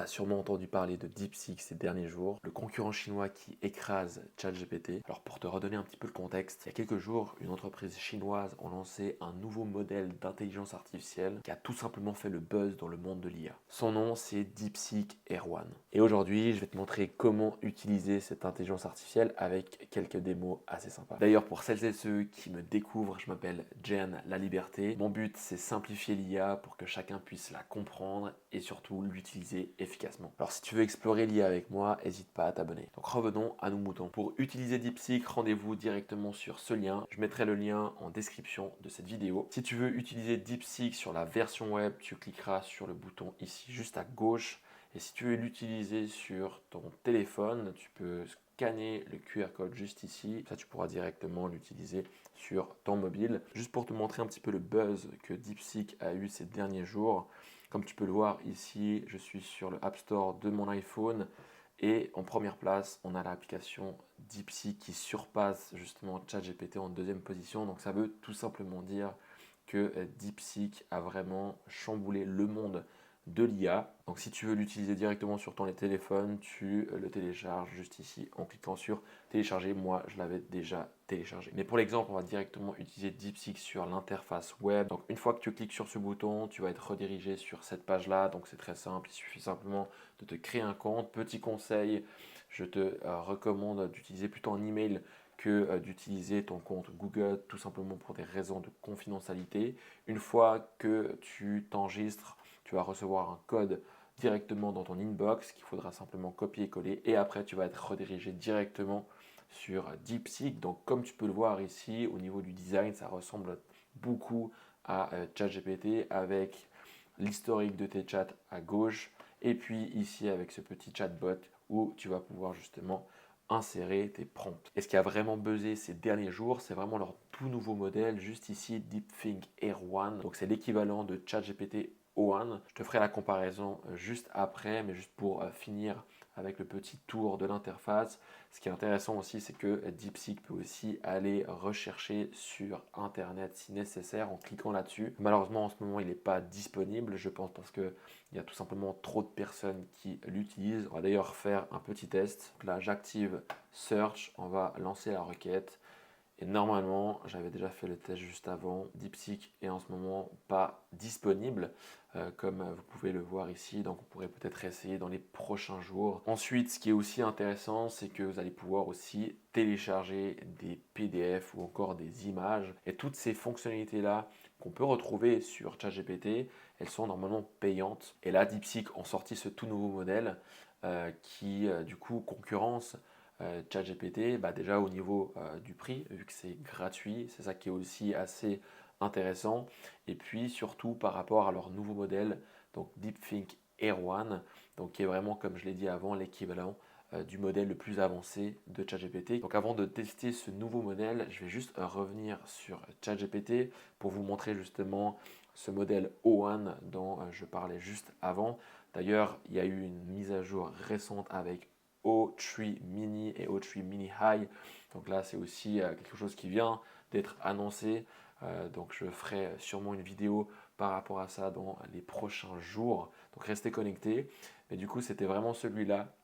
sûrement entendu parler de DeepSeek ces derniers jours, le concurrent chinois qui écrase ChatGPT. Alors pour te redonner un petit peu le contexte, il y a quelques jours, une entreprise chinoise a lancé un nouveau modèle d'intelligence artificielle qui a tout simplement fait le buzz dans le monde de l'IA. Son nom, c'est DeepSeek R1. Et aujourd'hui, je vais te montrer comment utiliser cette intelligence artificielle avec quelques démos assez sympas. D'ailleurs, pour celles et ceux qui me découvrent, je m'appelle Jen La Liberté. Mon but, c'est simplifier l'IA pour que chacun puisse la comprendre et surtout l'utiliser efficacement. Alors si tu veux explorer l'IA avec moi, n'hésite pas à t'abonner. Donc revenons à nos moutons. Pour utiliser DeepSeek, rendez-vous directement sur ce lien. Je mettrai le lien en description de cette vidéo. Si tu veux utiliser DeepSeek sur la version web, tu cliqueras sur le bouton ici juste à gauche. Et si tu veux l'utiliser sur ton téléphone, tu peux scanner le QR code juste ici. Ça, tu pourras directement l'utiliser sur ton mobile. Juste pour te montrer un petit peu le buzz que DeepSeek a eu ces derniers jours. Comme tu peux le voir ici, je suis sur le App Store de mon iPhone. Et en première place, on a l'application DeepSeek qui surpasse justement ChatGPT en deuxième position. Donc ça veut tout simplement dire que DeepSeek a vraiment chamboulé le monde de l'IA. Donc si tu veux l'utiliser directement sur ton téléphone, tu le télécharges juste ici en cliquant sur télécharger. Moi, je l'avais déjà téléchargé. Mais pour l'exemple, on va directement utiliser DeepSeek sur l'interface web. Donc une fois que tu cliques sur ce bouton, tu vas être redirigé sur cette page-là. Donc c'est très simple, il suffit simplement de te créer un compte. Petit conseil, je te recommande d'utiliser plutôt un email que d'utiliser ton compte Google, tout simplement pour des raisons de confidentialité. Une fois que tu t'enregistres, tu vas recevoir un code directement dans ton inbox qu'il faudra simplement copier-coller et après tu vas être redirigé directement sur DeepSeek. Donc comme tu peux le voir ici, au niveau du design, ça ressemble beaucoup à ChatGPT avec l'historique de tes chats à gauche et puis ici avec ce petit chatbot où tu vas pouvoir justement insérer tes prompts. Et ce qui a vraiment buzzé ces derniers jours, c'est vraiment leur tout nouveau modèle, juste ici, DeepThink R1. Donc c'est l'équivalent de ChatGPT O1. Je te ferai la comparaison juste après, mais juste pour finir avec le petit tour de l'interface. Ce qui est intéressant aussi, c'est que DeepSeek peut aussi aller rechercher sur Internet si nécessaire en cliquant là-dessus. Malheureusement, en ce moment, il n'est pas disponible, je pense, parce qu'il y a tout simplement trop de personnes qui l'utilisent. On va d'ailleurs faire un petit test. Donc là, j'active Search, on va lancer la requête. Et normalement, j'avais déjà fait le test juste avant, DeepSeek est en ce moment pas disponible, comme vous pouvez le voir ici, donc on pourrait peut-être essayer dans les prochains jours. Ensuite, ce qui est aussi intéressant, c'est que vous allez pouvoir aussi télécharger des PDF ou encore des images. Et toutes ces fonctionnalités-là qu'on peut retrouver sur ChatGPT, elles sont normalement payantes. Et là, DeepSeek ont sorti ce tout nouveau modèle qui, du coup, concurrence ChatGPT, bah déjà au niveau du prix, vu que c'est gratuit, c'est ça qui est aussi assez intéressant. Et puis surtout par rapport à leur nouveau modèle, donc DeepThink R1, donc qui est vraiment, comme je l'ai dit avant, l'équivalent du modèle le plus avancé de ChatGPT. Donc avant de tester ce nouveau modèle, je vais juste revenir sur ChatGPT pour vous montrer justement ce modèle O1 dont je parlais juste avant. D'ailleurs, il y a eu une mise à jour récente avec O3 Mini et O3 Mini High. Donc là, c'est aussi quelque chose qui vient d'être annoncé. Donc je ferai sûrement une vidéo par rapport à ça dans les prochains jours. Donc restez connectés. Mais du coup, c'était vraiment celui-là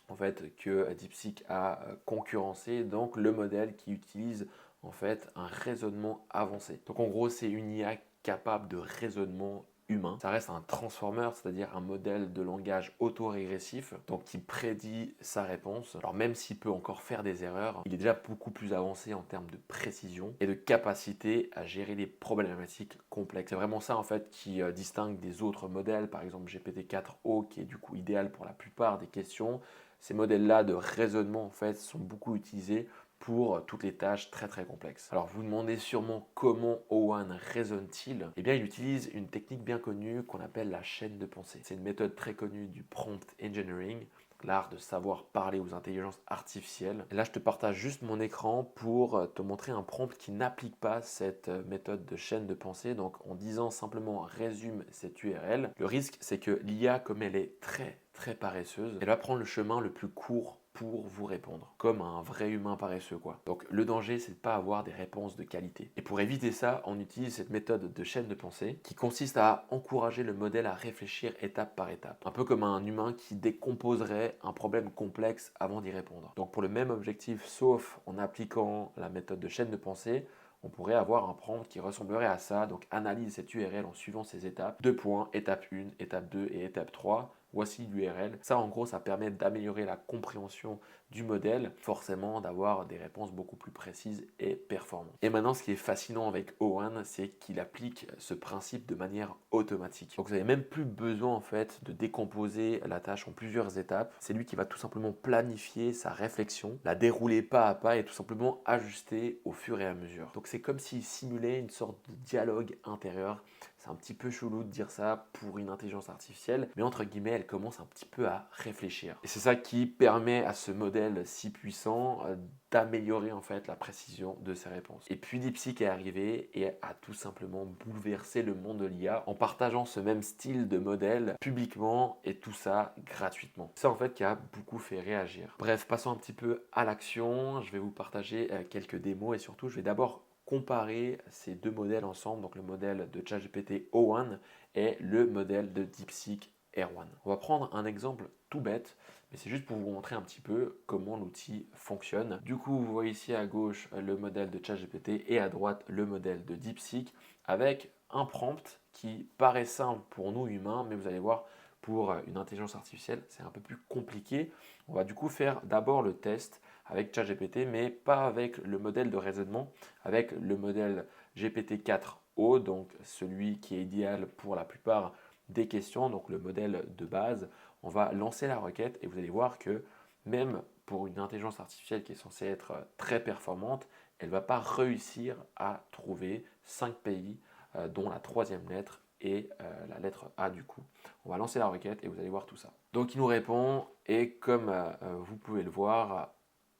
en fait que DeepSeek a concurrencé. Donc le modèle qui utilise en fait un raisonnement avancé. Donc en gros, c'est une IA capable de raisonnement humain. Ça reste un transformer, c'est-à-dire un modèle de langage autorégressif, donc qui prédit sa réponse. Alors même s'il peut encore faire des erreurs, il est déjà beaucoup plus avancé en termes de précision et de capacité à gérer des problématiques complexes. C'est vraiment ça en fait qui distingue des autres modèles, par exemple GPT-4o qui est du coup idéal pour la plupart des questions. Ces modèles-là de raisonnement en fait sont beaucoup utilisés pour toutes les tâches très très complexes. Alors vous demandez sûrement comment Owen raisonne-t-il? Eh bien il utilise une technique bien connue qu'on appelle la chaîne de pensée. C'est une méthode très connue du prompt engineering, l'art de savoir parler aux intelligences artificielles. Et là je te partage juste mon écran pour te montrer un prompt qui n'applique pas cette méthode de chaîne de pensée. Donc en disant simplement résume cette URL, le risque c'est que l'IA, comme elle est très paresseuse, elle va prendre le chemin le plus court pour vous répondre, comme un vrai humain paresseux quoi. Donc le danger, c'est de pas avoir des réponses de qualité. Et pour éviter ça, on utilise cette méthode de chaîne de pensée qui consiste à encourager le modèle à réfléchir étape par étape, un peu comme un humain qui décomposerait un problème complexe avant d'y répondre. Donc pour le même objectif, sauf en appliquant la méthode de chaîne de pensée, on pourrait avoir un prompt qui ressemblerait à ça. Donc analyse cette URL en suivant ces étapes. Deux points, étape 1, étape 2 et étape 3. Voici l'URL. Ça, en gros, ça permet d'améliorer la compréhension du modèle, forcément d'avoir des réponses beaucoup plus précises et performantes. Et maintenant, ce qui est fascinant avec O1, c'est qu'il applique ce principe de manière automatique. Donc, vous n'avez même plus besoin en fait de décomposer la tâche en plusieurs étapes. C'est lui qui va tout simplement planifier sa réflexion, la dérouler pas à pas et tout simplement ajuster au fur et à mesure. Donc, c'est comme s'il simulait une sorte de dialogue intérieur. C'est un petit peu chelou de dire ça pour une intelligence artificielle, mais entre guillemets, elle commence un petit peu à réfléchir. Et c'est ça qui permet à ce modèle si puissant d'améliorer en fait la précision de ses réponses. Et puis DeepSeek est arrivé et a tout simplement bouleversé le monde de l'IA en partageant ce même style de modèle publiquement et tout ça gratuitement. Ça en fait qui a beaucoup fait réagir. Bref, passons un petit peu à l'action. Je vais vous partager quelques démos et surtout je vais d'abord comparer ces deux modèles ensemble, donc le modèle de ChatGPT O1 et le modèle de DeepSeek R1. On va prendre un exemple tout bête, mais c'est juste pour vous montrer un petit peu comment l'outil fonctionne. Du coup, vous voyez ici à gauche le modèle de ChatGPT et à droite le modèle de DeepSeek avec un prompt qui paraît simple pour nous humains, mais vous allez voir, pour une intelligence artificielle, c'est un peu plus compliqué. On va du coup faire d'abord le test avec ChatGPT, mais pas avec le modèle de raisonnement, avec le modèle GPT-4o, donc celui qui est idéal pour la plupart des questions, donc le modèle de base. On va lancer la requête et vous allez voir que même pour une intelligence artificielle qui est censée être très performante, elle ne va pas réussir à trouver 5 pays dont la troisième lettre et la lettre A du coup. On va lancer la requête et vous allez voir tout ça. Donc il nous répond et comme vous pouvez le voir,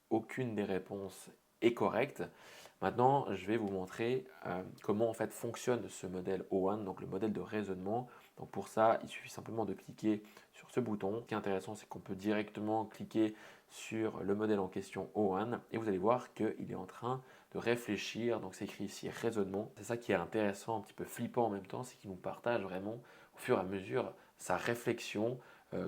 aucune des réponses est correcte. Maintenant, je vais vous montrer comment en fait fonctionne ce modèle O1, donc le modèle de raisonnement. Donc pour ça, il suffit simplement de cliquer sur ce bouton. Ce qui est intéressant, c'est qu'on peut directement cliquer sur le modèle en question O1 et vous allez voir qu'il est en train de réfléchir. Donc c'est écrit ici raisonnement. C'est ça qui est intéressant, un petit peu flippant en même temps, c'est qu'il nous partage vraiment au fur et à mesure sa réflexion,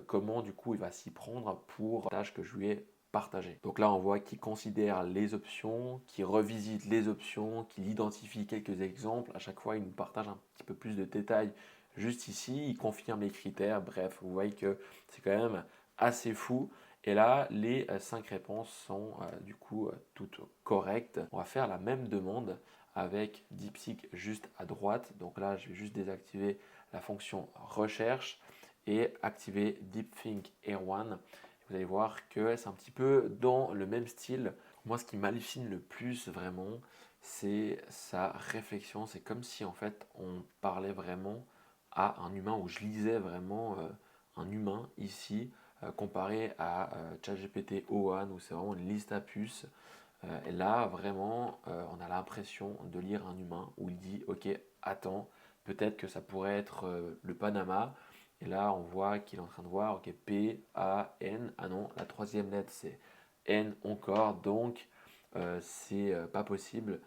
comment du coup il va s'y prendre pour la tâche que je lui ai partagée. Donc là, on voit qu'il considère les options, qu'il revisite les options, qu'il identifie quelques exemples. À chaque fois, il nous partage un petit peu plus de détails juste ici. Il confirme les critères. Bref, vous voyez que c'est quand même assez fou. Et là, les 5 réponses sont du coup toutes correctes. On va faire la même demande avec DeepSeek juste à droite. Donc là, je vais juste désactiver la fonction recherche et activer DeepThink R1. Vous allez voir que c'est un petit peu dans le même style. Moi, ce qui m'hallucine le plus vraiment, c'est sa réflexion. C'est comme si en fait on parlait vraiment à un humain, ou je lisais vraiment un humain ici, comparé à ChatGPT O1, où c'est vraiment une liste à puces. Et là, vraiment, on a l'impression de lire un humain, où il dit, ok, attends, peut-être que ça pourrait être le Panama. Et là, on voit qu'il est en train de voir, ok, P, A, N. Ah non, la troisième lettre, c'est N encore, donc c'est pas possible.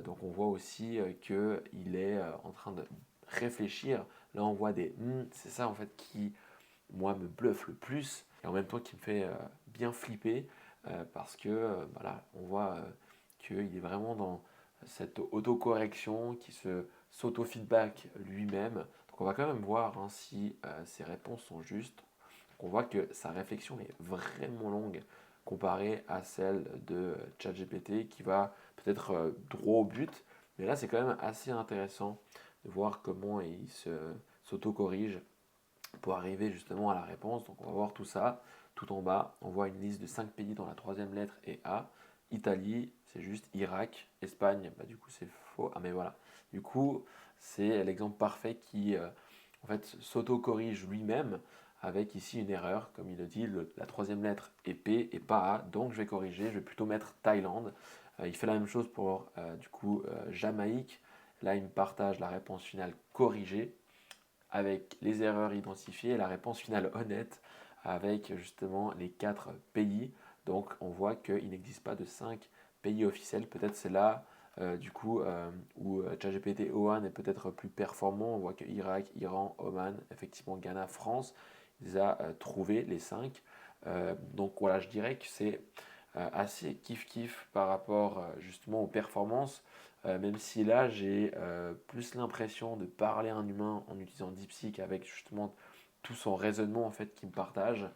Donc on voit aussi qu'il est en train de réfléchir. Là, on voit des c'est ça en fait qui, moi, me bluffe le plus et en même temps qui me fait bien flipper parce que voilà, on voit qu'il est vraiment dans cette autocorrection qui s'auto-feedback lui-même. Donc on va quand même voir hein, si ses réponses sont justes. Donc on voit que sa réflexion est vraiment longue comparée à celle de ChatGPT qui va peut-être droit au but. Mais là c'est quand même assez intéressant de voir comment il s'auto-corrige pour arriver justement à la réponse. Donc on va voir tout ça. Tout en bas, on voit une liste de 5 pays dont la troisième lettre est A. Italie, c'est juste Irak. Espagne, bah, du coup c'est faux. Ah mais voilà. Du coup, c'est l'exemple parfait qui en fait s'auto-corrige lui-même avec ici une erreur. Comme il le dit, la troisième lettre est P et pas A. Donc je vais corriger, je vais plutôt mettre Thaïlande. Il fait la même chose pour du coup Jamaïque. Là, il me partage la réponse finale corrigée avec les erreurs identifiées et la réponse finale honnête avec justement les 4 pays. Donc on voit qu'il n'existe pas de 5 pays officiels. Peut-être c'est là où ChatGPT O1 est peut-être plus performant. On voit que Irak, Iran, Oman, effectivement Ghana, France, il les a trouvés les 5. Donc voilà, je dirais que c'est assez kiff-kiff par rapport justement aux performances, même si là j'ai plus l'impression de parler à un humain en utilisant DeepSeek avec justement tout son raisonnement en fait qu'il me partage,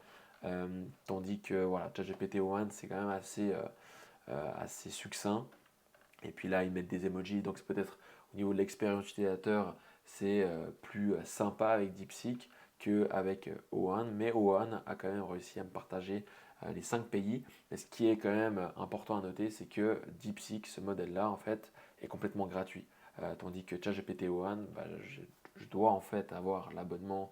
tandis que voilà, ChatGPT O1 c'est quand même assez succinct. Et puis là, ils mettent des emojis, donc c'est peut-être au niveau de l'expérience utilisateur, c'est plus sympa avec DeepSeek qu'avec O1, mais O1 a quand même réussi à me partager les 5 pays. Mais ce qui est quand même important à noter, c'est que DeepSeek, ce modèle-là, en fait, est complètement gratuit. Tandis que ChatGPT O1, je dois en fait avoir l'abonnement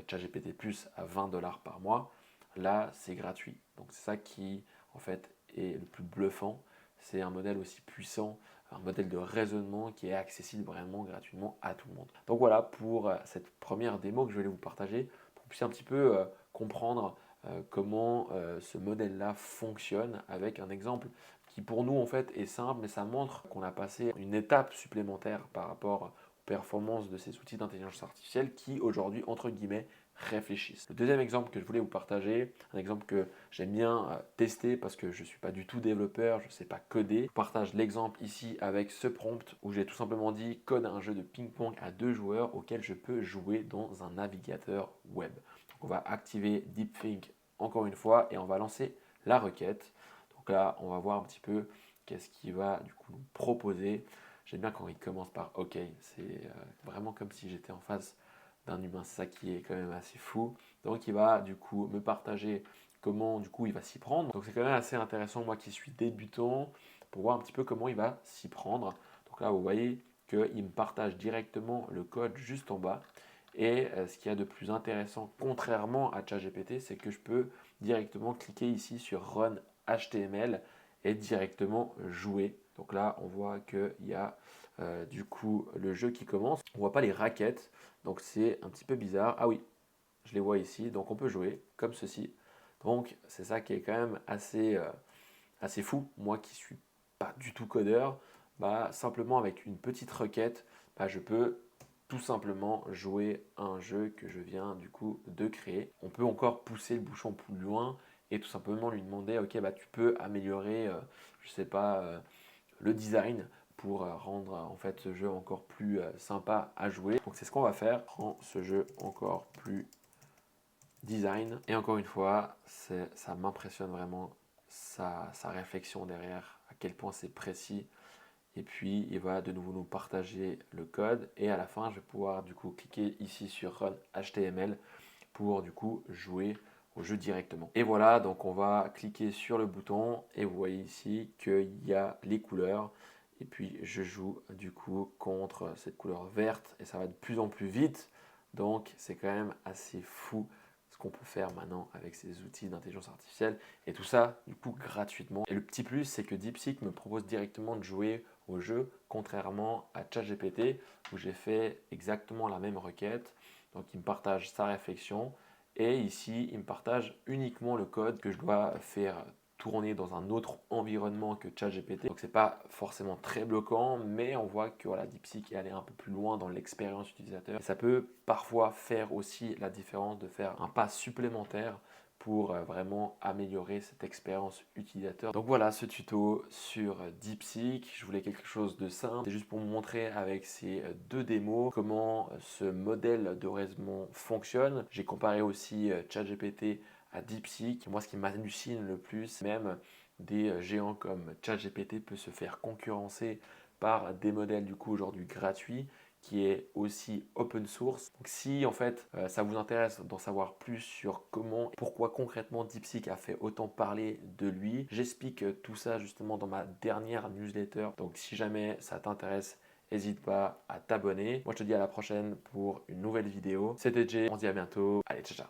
ChatGPT Plus à 20 $ par mois. Là, c'est gratuit. Donc c'est ça qui, en fait, est le plus bluffant. C'est un modèle aussi puissant, un modèle de raisonnement qui est accessible vraiment gratuitement à tout le monde. Donc voilà pour cette première démo que je vais vous partager, pour que vous puissiez un petit peu comprendre comment ce modèle-là fonctionne avec un exemple qui pour nous en fait est simple, mais ça montre qu'on a passé une étape supplémentaire par rapport aux performances de ces outils d'intelligence artificielle qui aujourd'hui, entre guillemets, réfléchissent. Le deuxième exemple que je voulais vous partager, un exemple que j'aime bien tester parce que je ne suis pas du tout développeur, je ne sais pas coder. Je partage l'exemple ici avec ce prompt où j'ai tout simplement dit code un jeu de ping-pong à 2 joueurs auquel je peux jouer dans un navigateur web. Donc on va activer DeepThink encore une fois et on va lancer la requête. Donc là, on va voir un petit peu qu'est-ce qu'il va du coup nous proposer. J'aime bien quand il commence par OK, c'est vraiment comme si j'étais en face d'un humain, c'est ça qui est quand même assez fou. Donc il va du coup me partager comment du coup il va s'y prendre. Donc c'est quand même assez intéressant, moi qui suis débutant, pour voir un petit peu comment il va s'y prendre. Donc là vous voyez qu'il me partage directement le code juste en bas. Et ce qu'il y a de plus intéressant, contrairement à ChatGPT, c'est que je peux directement cliquer ici sur Run HTML et directement jouer. Donc là, on voit qu'il y a du coup le jeu qui commence. On ne voit pas les raquettes, donc c'est un petit peu bizarre. Ah oui, je les vois ici, donc on peut jouer comme ceci. Donc c'est ça qui est quand même assez fou. Moi qui suis pas du tout codeur, simplement avec une petite requête, je peux tout simplement jouer à un jeu que je viens du coup de créer. On peut encore pousser le bouchon plus loin et tout simplement lui demander ok tu peux améliorer je sais pas le design pour rendre en fait ce jeu encore plus sympa à jouer. Donc c'est ce qu'on va faire, rend ce jeu encore plus design. Et encore une fois, ça m'impressionne vraiment sa réflexion derrière, à quel point c'est précis. Et puis il va de nouveau nous partager le code et à la fin je vais pouvoir du coup cliquer ici sur Run HTML pour du coup jouer au jeu directement. Et voilà, donc on va cliquer sur le bouton et vous voyez ici qu'il y a les couleurs et puis je joue du coup contre cette couleur verte et ça va de plus en plus vite. Donc c'est quand même assez fou ce qu'on peut faire maintenant avec ces outils d'intelligence artificielle et tout ça du coup gratuitement. Et le petit plus c'est que DeepSeek me propose directement de jouer au jeu contrairement à ChatGPT où j'ai fait exactement la même requête. Donc il me partage sa réflexion et ici il me partage uniquement le code que je dois faire tourner dans un autre environnement que ChatGPT. Donc c'est pas forcément très bloquant, mais on voit que voilà, DeepSeek est allé un peu plus loin dans l'expérience utilisateur. Et ça peut parfois faire aussi la différence de faire un pas supplémentaire pour vraiment améliorer cette expérience utilisateur. Donc voilà ce tuto sur DeepSeek. Je voulais quelque chose de simple. C'est juste pour vous montrer avec ces deux démos comment ce modèle de raisonnement fonctionne. J'ai comparé aussi ChatGPT à DeepSeek. Moi, ce qui m'hallucine le plus, même des géants comme ChatGPT peut se faire concurrencer par des modèles du coup aujourd'hui gratuits qui est aussi open source. Donc si en fait ça vous intéresse d'en savoir plus sur comment, pourquoi concrètement DeepSeek a fait autant parler de lui, j'explique tout ça justement dans ma dernière newsletter. Donc si jamais ça t'intéresse, n'hésite pas à t'abonner. Moi je te dis à la prochaine pour une nouvelle vidéo. C'était Jay, on se dit à bientôt. Allez, ciao ciao.